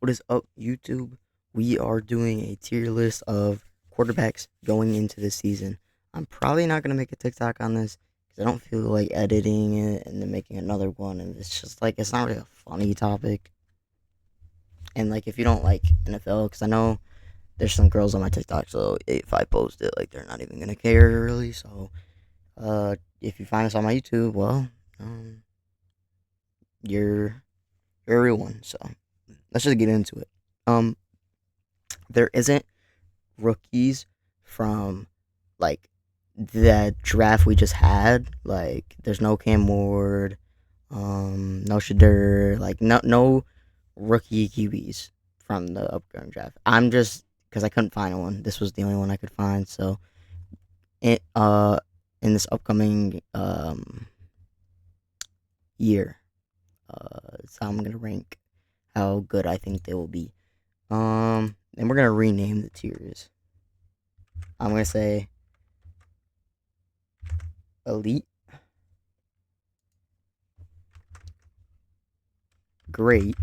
What is up, YouTube? We are doing a tier list of quarterbacks going into this season. I'm probably not gonna make a TikTok on this because I don't feel like editing it and then making another one, and it's just like it's not really a funny topic. And like if you don't like NFL, because I know there's some girls on my TikTok, so if I post it, like they're not even gonna care really. So, if you find us on my YouTube, well, um, you're you're a real one. So let's just get into it. Um, there isn't rookies from like that draft we just had. Like there's no Cam Ward, no Shadur, like no rookie QBs from the upcoming draft. I'm just because I couldn't find one. This was the only one I could find. So it in this upcoming year, so I'm gonna rank how good I think they will be. And we're gonna rename the tiers. I'm gonna say elite, great,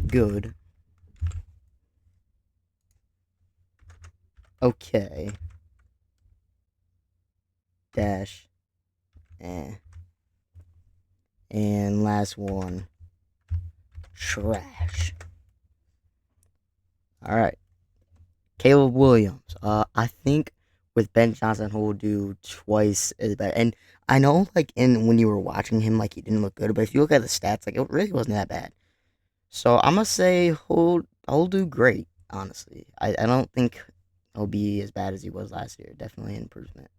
good, okay, dash, eh, and last one, trash. All right, Caleb Williams. I think with Ben Johnson, he'll do twice as bad. And I know, like in when you were watching him, like he didn't look good, but if you look at the stats, like it really wasn't that bad. So I'm gonna say he'll do great. Honestly, I don't think he'll be as bad as he was last year. Definitely an improvement.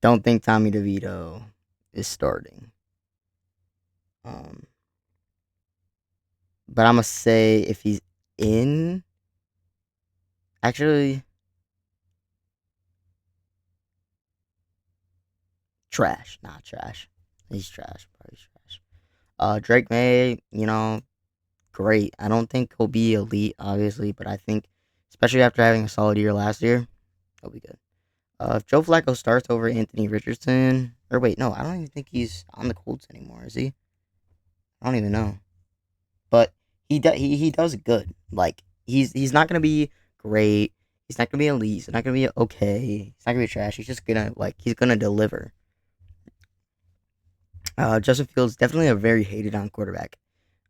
Don't think Tommy DeVito is starting. Um, but I'm gonna say if he's in, actually trash, not trash. He's trash, bro. He's trash. Drake May, great. I don't think he'll be elite, obviously, but I think, especially after having a solid year last year, he'll be good. If Joe Flacco starts over Anthony Richardson, or wait, no, I don't even think he's on the Colts anymore, is he? I don't even know. But he does good. Like he's not gonna be great. He's not gonna be elite. He's not gonna be okay. He's not gonna be trash. He's just gonna he's gonna deliver. Justin Fields definitely a very hated on quarterback.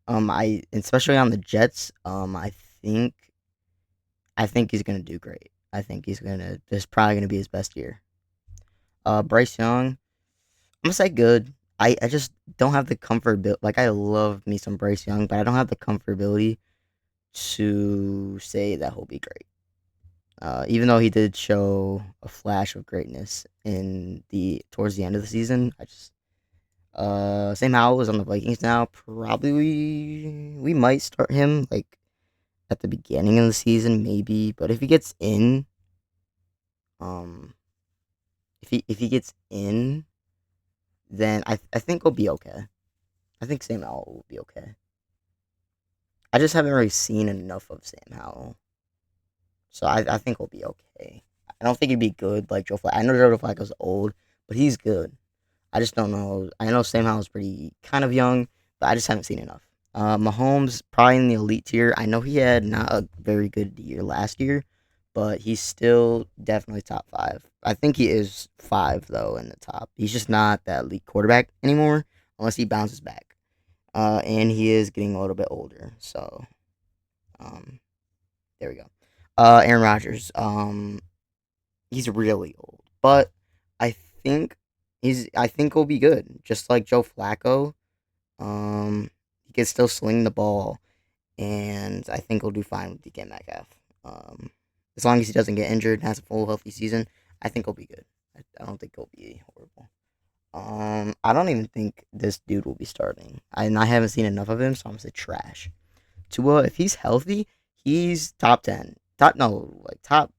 I especially on the Jets. Think I think he's gonna do great. I think he's gonna. This is probably gonna be his best year. Bryce Young, I'm gonna say good. I just don't have the comfort. Like I love me some Bryce Young, but I don't have the comfortability to say that he'll be great. Even though he did show a flash of greatness in the towards the end of the season, I just Sam Howell is on the Vikings now. Probably we might start him like at the beginning of the season, maybe. But if he gets in, um, if he gets in, then I think he'll be okay. I think Sam Howell will be okay. I just haven't really seen enough of Sam Howell, so I think he'll be okay. I don't think he'd be good like Joe Flacco. I know Joe Flacco's old, but he's good. I just don't know. I know Sam Howell's pretty kind of young, but I just haven't seen enough. Mahomes probably in the elite tier. I know he had not a very good year last year, but he's still definitely top five. I think he is five though in the top. He's just not that elite quarterback anymore unless he bounces back. And he is getting a little bit older. So, um, there we go. Aaron Rodgers. He's really old, but I think I think he'll be good, just like Joe Flacco. He can still sling the ball, and I think he'll do fine with DK Metcalf. Um, as long as he doesn't get injured and has a full healthy season, I think he'll be good. I don't think he'll be horrible. I don't even think this dude will be starting. I haven't seen enough of him, so I'm gonna say trash. Tua, if he's healthy, he's top 10. Top no, like top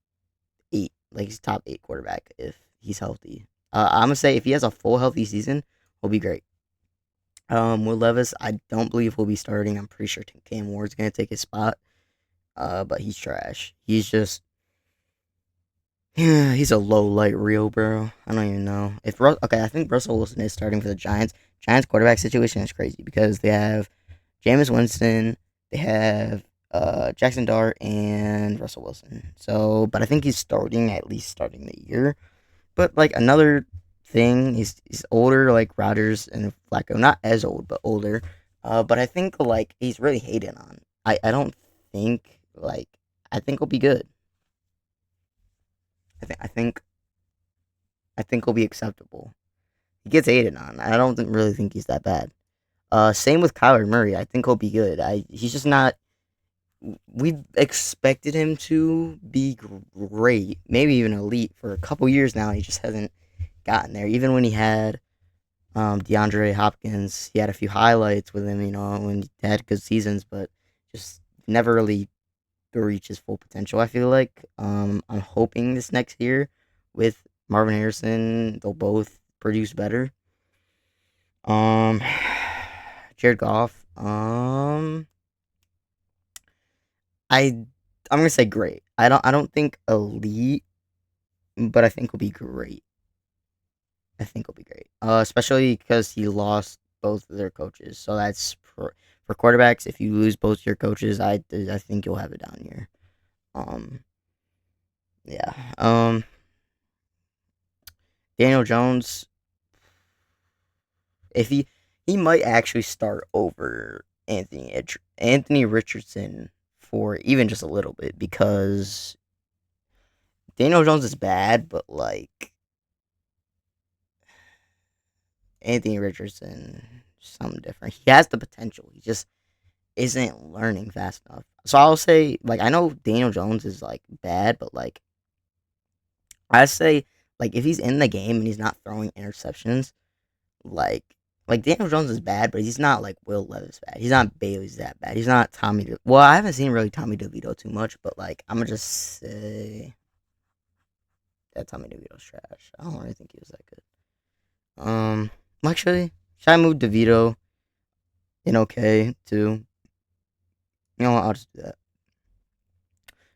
8. Like he's top 8 quarterback if he's healthy. I'm gonna say if he has a full healthy season, he'll be great. Will Levis, I don't believe he'll be starting. I'm pretty sure Cam Ward's gonna take his spot. But he's trash. He's just Yeah, he's a low light real, bro. I don't even know if okay. I think Russell Wilson is starting for the Giants. Giants quarterback situation is crazy because they have Jameis Winston, they have Jackson Dart and Russell Wilson. So, but I think he's starting at least starting the year. But like another thing, he's older like Rodgers and Flacco, not as old but older. But I think like he's really hated on. I don't think like I think he'll be good. I think I think he'll be acceptable. He gets hated on. I don't really think he's that bad. Same with Kyler Murray. I think he'll be good. He's just not. We've expected him to be great, maybe even elite for a couple years now. He just hasn't gotten there. Even when he had DeAndre Hopkins, he had a few highlights with him. When he had good seasons, but just never really reach his full potential. I feel like I'm hoping this next year with Marvin Harrison, they'll both produce better. Um, Jared Goff. I'm gonna say great. I don't think elite, but I think will be great. I think will be great. Especially because he lost both of their coaches. So that's for quarterbacks. If you lose both your coaches, I think you'll have a down year. Um, yeah. Daniel Jones, if he might actually start over Anthony Richardson for even just a little bit because Daniel Jones is bad, but like Anthony Richardson, something different. He has the potential. He just isn't learning fast enough. So I'll say, like, I know Daniel Jones is like bad, but like I say, like if he's in the game and he's not throwing interceptions, like Daniel Jones is bad, but he's not like Will Levis bad. He's not Bailey's that bad. He's not Tommy. Well, I haven't seen really Tommy DeVito too much, but like I'm gonna just say that Tommy DeVito's trash. I don't really think he was that good. Actually, should I move DeVito in okay too? You know what? I'll just do that.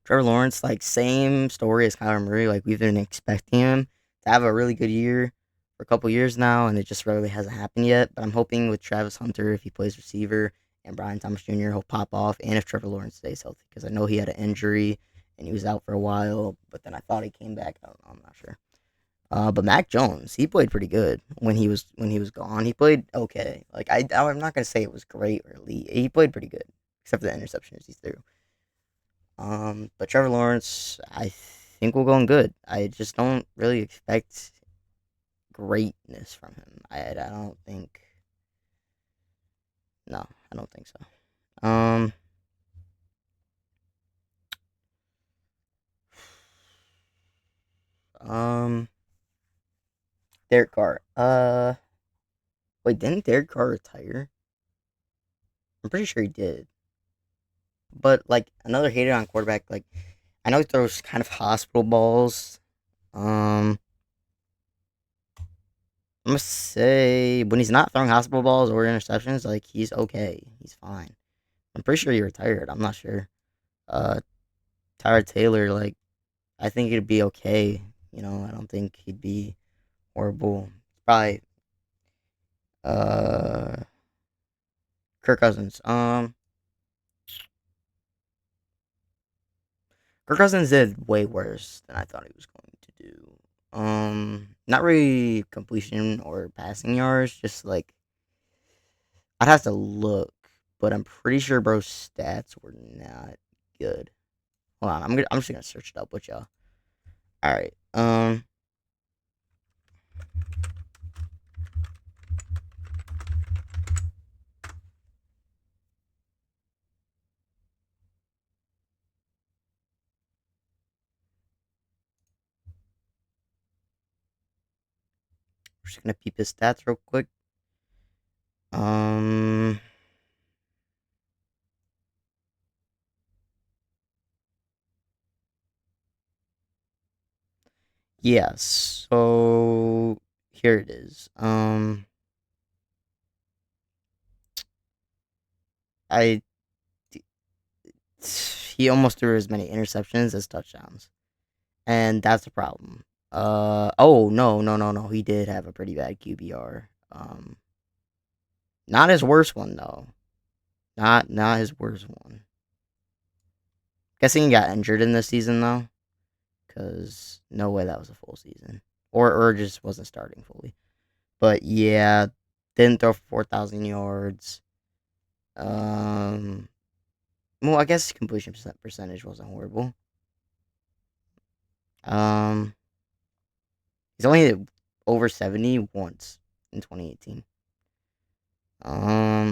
Trevor Lawrence, like same story as Kyler Murray. Like we've been expecting him to have a really good year for a couple years now, and it just really hasn't happened yet. But I'm hoping with Travis Hunter, if he plays receiver, and Brian Thomas Jr., he'll pop off, and if Trevor Lawrence stays healthy, because I know he had an injury and he was out for a while, but then I thought he came back. I don't know, I'm not sure. But Mac Jones, he played pretty good when he was gone. He played okay. Like I'm not gonna say it was great or elite. He played pretty good, except for the interceptions he threw. But Trevor Lawrence, I think will go in good. I just don't really expect greatness from him. I don't think. No, I don't think so. Um, Derek Carr. Wait, didn't Derek Carr retire? I'm pretty sure he did. But like another hated on quarterback, like I know he throws kind of hospital balls. Um, I'm gonna say when he's not throwing hospital balls or interceptions, like he's okay. He's fine. I'm pretty sure he retired. I'm not sure. Uh, Tyrod Taylor, like I think he'd be okay. I don't think he'd be horrible. Probably uh Kirk Cousins. Kirk Cousins did way worse than I thought he was going to do. Not really completion or passing yards, just like I'd have to look, but I'm pretty sure bro's stats were not good. Hold on, I'm just gonna search it up with y'all. All right. We're just gonna peep his stats real quick. Um, yes. So here it is. I he almost threw as many interceptions as touchdowns. and that's the problem. Oh, no, no, no, no. He did have a pretty bad QBR. Not his worst one though. Not his worst one. Guessing he got injured in this season though, because no way that was a full season, or just wasn't starting fully. But yeah, didn't throw for 4,000 yards. Um, well, I guess completion percentage wasn't horrible. Um, he's only hit over 70 once in 2018.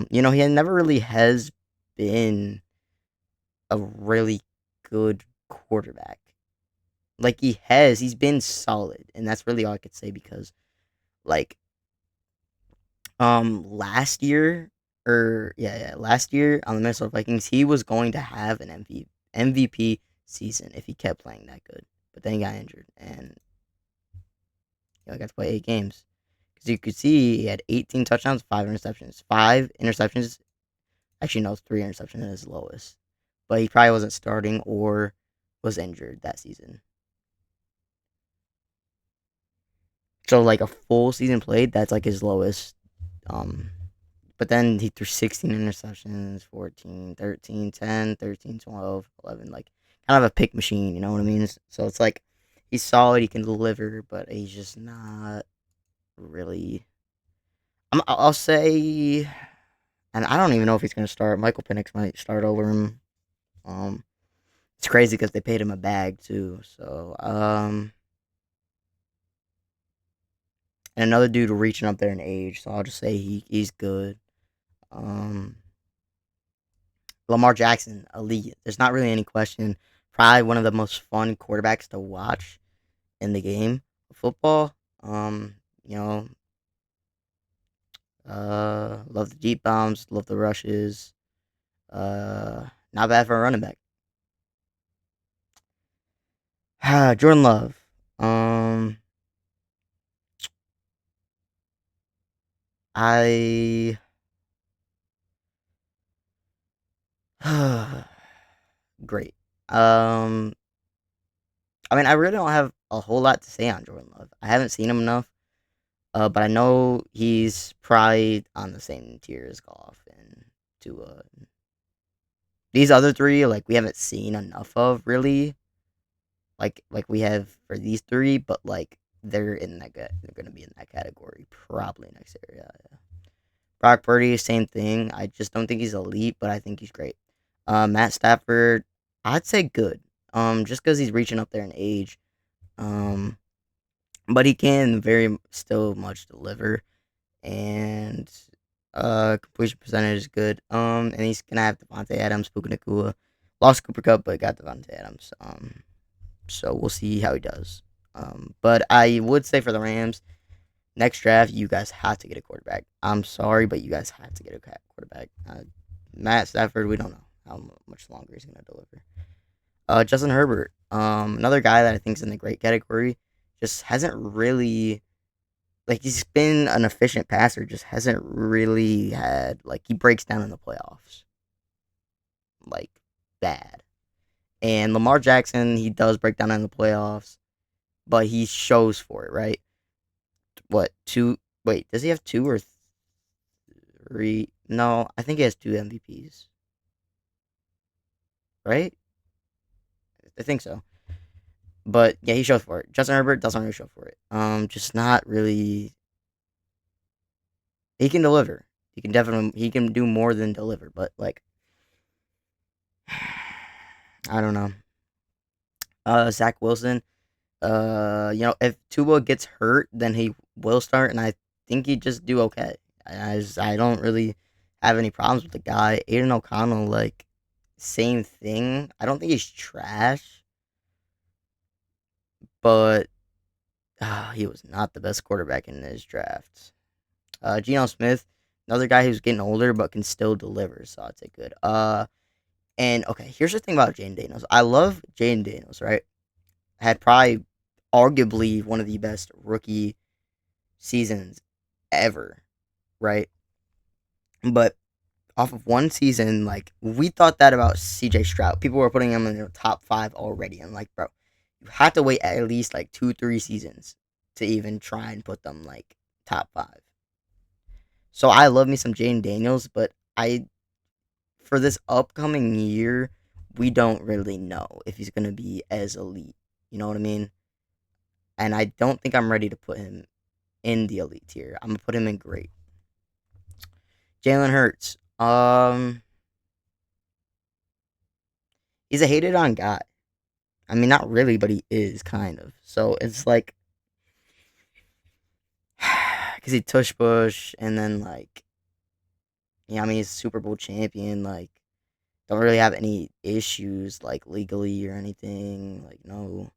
He never really has been a really good quarterback. Like he's been solid, and that's really all I could say because like last year or yeah, last year on the Minnesota Vikings, he was going to have an MVP season if he kept playing that good. But then he got injured and got to play 8 games. Because you could see he had 18 touchdowns, 5 interceptions. 5 interceptions, actually no, 3 interceptions at his lowest. But he probably wasn't starting or was injured that season. So like a full season played, that's like his lowest. Um, but then he threw 16 interceptions, 14, 13, 10, 13, 12, 11, like kind of a pick machine, you know what I mean? So it's like he's solid, he can deliver, but he's just not really. I'll say, and I don't even know if he's going to start. Michael Penix might start over him. Um, it's crazy because they paid him a bag too. So, and another dude reaching up there in age. So I'll just say he's good. Um, Lamar Jackson, elite. There's not really any question. Probably one of the most fun quarterbacks to watch in the game of football. You know, love the deep bombs, love the rushes. Not bad for a running back. Jordan Love. Um, I great. Um, I mean, I really don't have a whole lot to say on Jordan Love. I haven't seen him enough. But I know he's probably on the same tier as Goff and Tua. These other three, like we haven't seen enough of really. Like we have for these three, but like they're in that they're gonna be in that category probably next year. Yeah. Brock Purdy, same thing. I just don't think he's elite, but I think he's great. Matt Stafford, I'd say good. Just because he's reaching up there in age. Um, but he can very still much deliver. And completion percentage is good. And he's gonna have Devontae Adams, Puka Nacua. Lost Cooper Cup, but got Devontae Adams. So we'll see how he does. But I would say for the Rams, next draft, you guys have to get a quarterback. I'm sorry, but you guys have to get a quarterback. Matt Stafford, we don't know how much longer he's gonna deliver. Justin Herbert, another guy that I think is in the great category, just hasn't really like he's been an efficient passer, just hasn't really had like he breaks down in the playoffs like bad. And Lamar Jackson, he does break down in the playoffs, but he shows for it, right? What two? Wait, does he have two or three? No, I think he has two MVPs, right? I think so. But yeah, he shows for it. Justin Herbert doesn't really show for it. Just not really. He can deliver. He can do more than deliver, but like I don't know. Zach Wilson. If Tua gets hurt, then he will start, and I think he'd just do okay. I don't really have any problems with the guy. Aiden O'Connell, like, same thing. I don't think he's trash, but he was not the best quarterback in his draft. Geno Smith, another guy who's getting older but can still deliver, so I'd say good. And okay, here's the thing about Jaden Daniels. I love Jaden Daniels, right? Had probably arguably one of the best rookie seasons ever, right? But off of one season, like we thought that about CJ Stroud. People were putting him in their top 5 already. And like, bro, you have to wait at least like 2, 3 seasons to even try and put them like top five. So I love me some Jaden Daniels, but I for this upcoming year, we don't really know if he's gonna be as elite. You know what I mean? And I don't think I'm ready to put him in the elite tier. I'm gonna put him in great. Jalen Hurts. He's a hated on guy. I mean, not really, but he is kind of. So it's like, because he tush push, and then like, I mean, he's a Super Bowl champion. Like, don't really have any issues like legally or anything. Like, no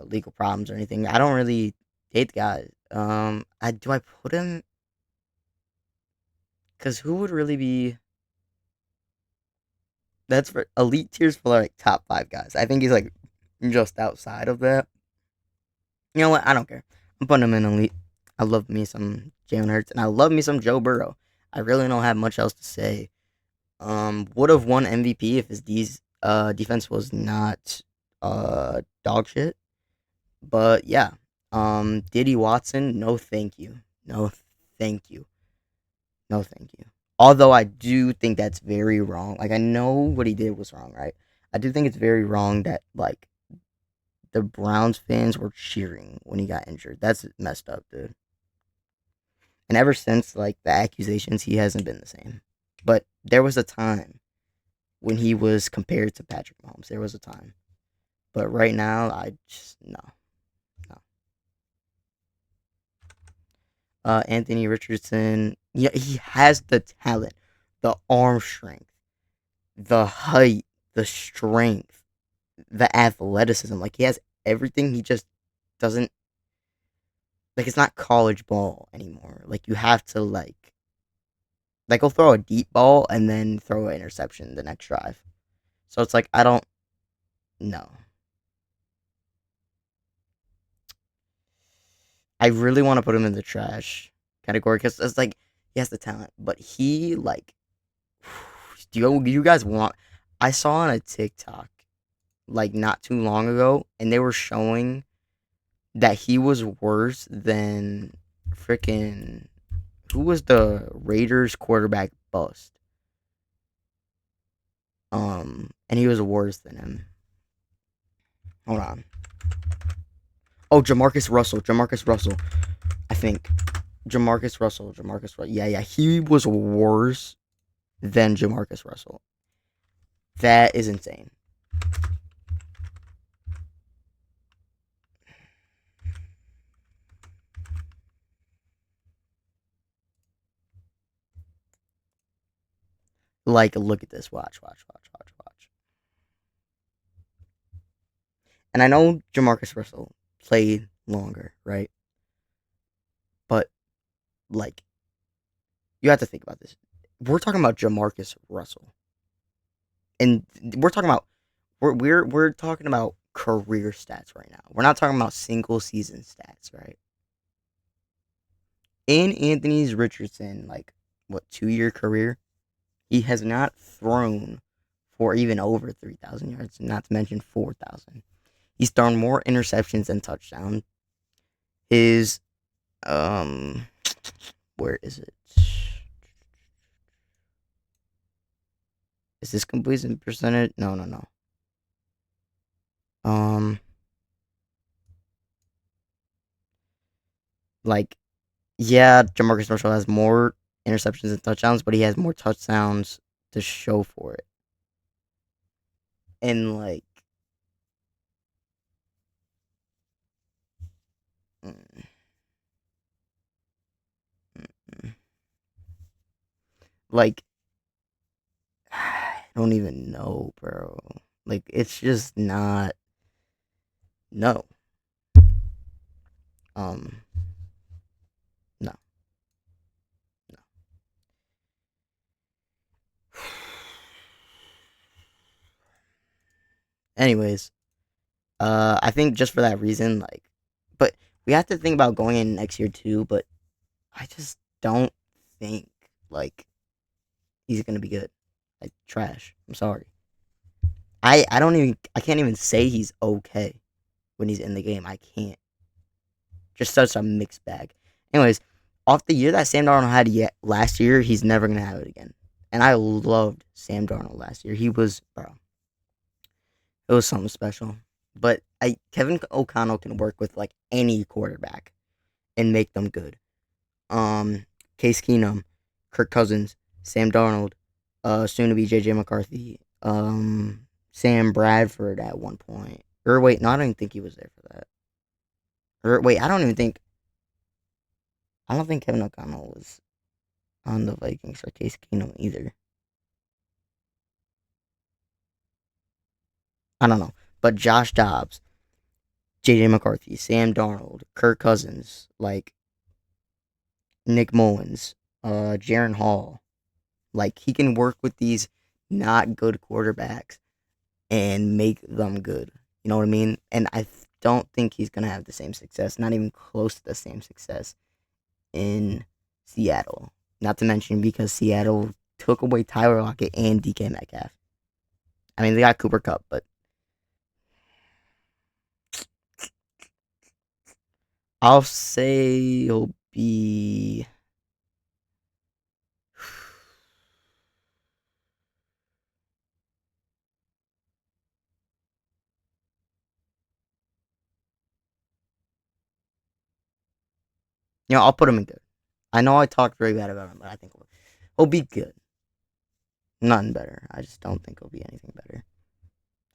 legal problems or anything. I don't really hate the guy. I do I put him? Because who would really be? That's for elite tiers for like top five guys. I think he's like just outside of that. You know what? I don't care. I'm putting him in elite. I love me some Jalen Hurts, and I love me some Joe Burrow. I really don't have much else to say. Would have won MVP if his defense was not dog shit. But yeah, Diddy Watson, no thank you, no thank you, no thank you. Although I do think that's very wrong. Like I know what he did was wrong, right? I do think it's very wrong that like the Browns fans were cheering when he got injured. That's messed up, dude. And ever since like the accusations, he hasn't been the same. But there was a time when he was compared to Patrick Mahomes. There was a time. But right now, I just no, no. Anthony Richardson, yeah, he has the talent, the arm strength, the height, the strength, the athleticism. Like he has everything. He just doesn't like it's not college ball anymore. Like you have to like he'll throw a deep ball and then throw an interception the next drive. So it's like I don't know. I really want to put him in the trash category because it's like he has the talent, but he like do you guys want? I saw on a TikTok like not too long ago, and they were showing that he was worse than freaking who was the Raiders quarterback bust. And he was worse than him. Hold on. Oh, Jamarcus Russell. Jamarcus Russell. I think Jamarcus Russell. Jamarcus Russell. Yeah, yeah. He was worse than Jamarcus Russell. That is insane. Like, look at this. Watch, watch, watch, watch, watch. And I know Jamarcus Russell played longer, right? But like, you have to think about this. We're talking about Jamarcus Russell, and we're talking about we're talking about career stats right now. We're not talking about single season stats, right? In Anthony's Richardson, like what 2 year career, he has not thrown for even over 3,000 yards, not to mention 4,000. He's thrown more interceptions than touchdowns. His um, where is it? Is this completion percentage? No, no, no. Um, like yeah, Jamarcus Russell has more interceptions and touchdowns, but he has more touchdowns to show for it. And mm, mm, like I don't even know, bro. Like it's just not no. Um, no, no. Anyways, I think just for that reason, like, but we have to think about going in next year too. But I just don't think like he's gonna be good. Like trash. I'm sorry. I can't even say he's okay when he's in the game. I can't. Just such a mixed bag. Anyways, off the year that Sam Darnold had yet last year, he's never gonna have it again. And I loved Sam Darnold last year. He was, bro, it was something special. But Kevin O'Connell can work with like any quarterback and make them good. Case Keenum, Kirk Cousins, Sam Darnold, soon to be JJ McCarthy, Sam Bradford at one point. Or wait, no, I don't even think he was there for that. Or wait, I don't think Kevin O'Connell was on the Vikings or Case Keenum either. I don't know. But Josh Dobbs, JJ McCarthy, Sam Darnold, Kirk Cousins, like Nick Mullins, Jaron Hall. Like he can work with these not good quarterbacks and make them good. You know what I mean? And don't think he's gonna have the same success, not even close to the same success in Seattle. Not to mention because Seattle took away Tyler Lockett and DK Metcalf. I mean, they got Cooper Cup, but I'll say he'll be. I'll put him in good. I know I talked very bad about him, but I think he'll be good. Nothing better. I just don't think he'll be anything better.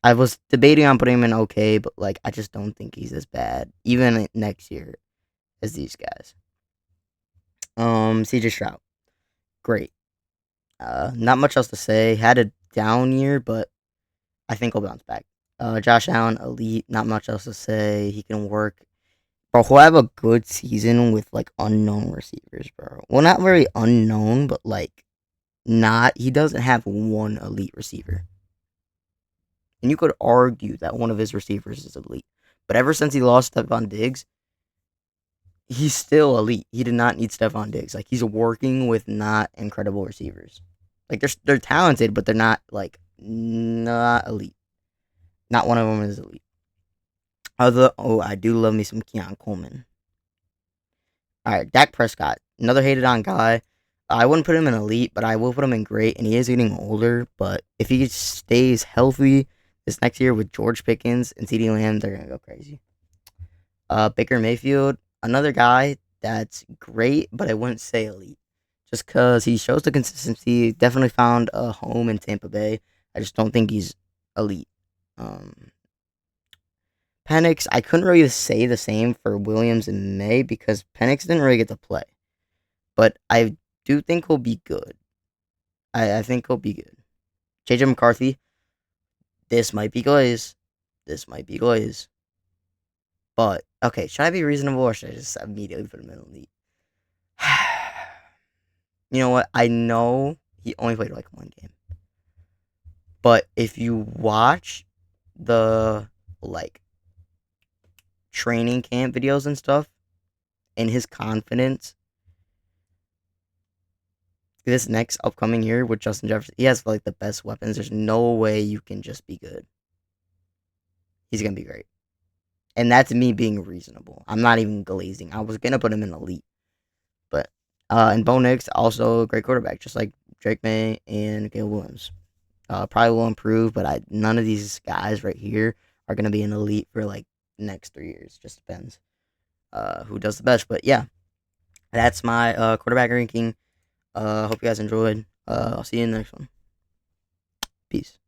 I was debating on putting him in okay, but like I just don't think he's as bad even next year as these guys. CJ Stroud, great. Not much else to say. Had a down year, but I think he'll bounce back. Josh Allen, elite. Not much else to say. He can work. Bro, he'll have a good season with like unknown receivers, bro. Well, not very unknown, but like not. He doesn't have one elite receiver, and you could argue that one of his receivers is elite. But ever since he lost Stephon Diggs, he's still elite. He did not need Stephon Diggs. Like he's working with not incredible receivers. Like they're talented, but they're not like not elite. Not one of them is elite. I do love me some Keon Coleman. All right, Dak Prescott, another hated on guy. I wouldn't put him in elite, but I will put him in great. And he is getting older, but if he stays healthy this next year with George Pickens and CeeDee Lamb, they're gonna go crazy. Baker Mayfield, another guy that's great, but I wouldn't say elite. Just because he shows the consistency, definitely found a home in Tampa Bay. I just don't think he's elite. Um, Penix, I couldn't really say the same for Williams and May because Penix didn't really get to play. But I do think he'll be good. I think he'll be good. JJ McCarthy, this might be Glaze. This might be Glaze. But, okay, should I be reasonable or should I just immediately put him in elite? You know what? I know he only played like one game. But if you watch the like training camp videos and stuff and his confidence this next upcoming year with Justin Jefferson, he has like the best weapons. There's no way you can just be good. He's gonna be great. And that's me being reasonable. I'm not even glazing. I was gonna put him in elite. But and Bo Nix, also a great quarterback, just like Drake May and Caleb Williams. Probably will improve, but none of these guys right here are gonna be an elite for like the next 3 years. Just depends who does the best. But yeah, that's my quarterback ranking. Hope you guys enjoyed. I'll see you in the next one. Peace.